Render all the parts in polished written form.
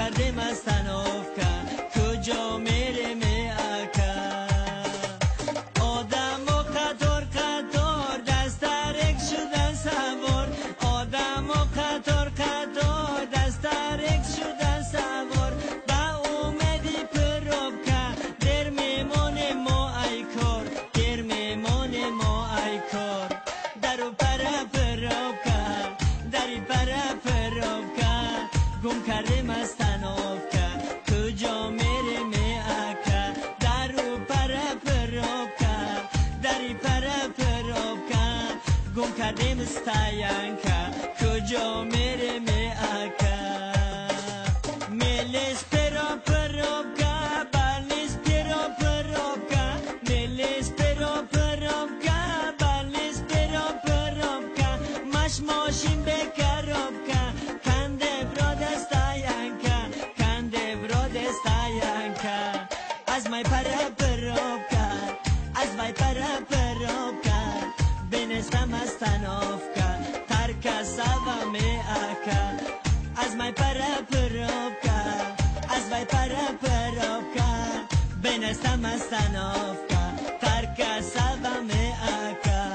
کردیم از تنافکا کجا میریم اکا آدم و قطار قطار دست ترک شدن سوار آدم و قطار قطار دست ترک شدن سوار با اومدی پروبکا در میمونه ما ای کار در میمونه ما ای کار درو پرا پروبکا دری پرا پروبکا گم کردیم از تنافکا کجا میریم اکا درو پرا پروبکا دری پرا پروبکا گم کردیم استاینکا کجا میریم اکا میلیس پرا پروبکا بالنیس پرا پروبکا میلیس پرا پروبکا بالنیس پرا پروبکا مش ماشین بکروبکا کنده براد استاینکا کنده براد استاینکا از مای پرا پروبکا از مای پرا پروبکا بنستم از تنافکا ترکا سوا می اکا از مای پرا پروبکا از مای پرا پروبکا بنستم از تنافکا ترکا سوا می اکا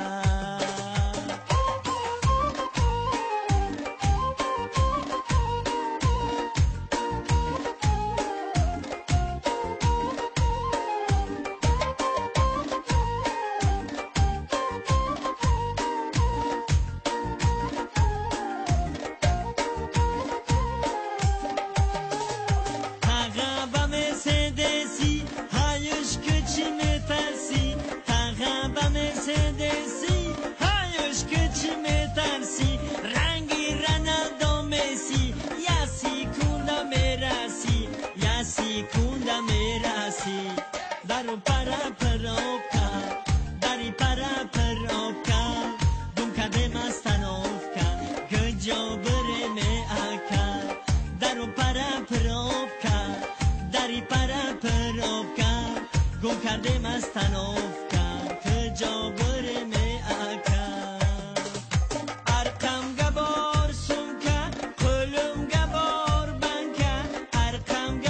Mercedesi hayuş küçüme tersi Tağaba Mercedesi hayuş küçüme tersi Rangi Ronaldo Messi Ya sikunda merasi Ya sikunda merasi Daru para perovka Dari para perovka Dum kadem astanovka Gıcı breme aka Daru para perovka دری پرا پروبکا گم کردیم از تنافکا کجا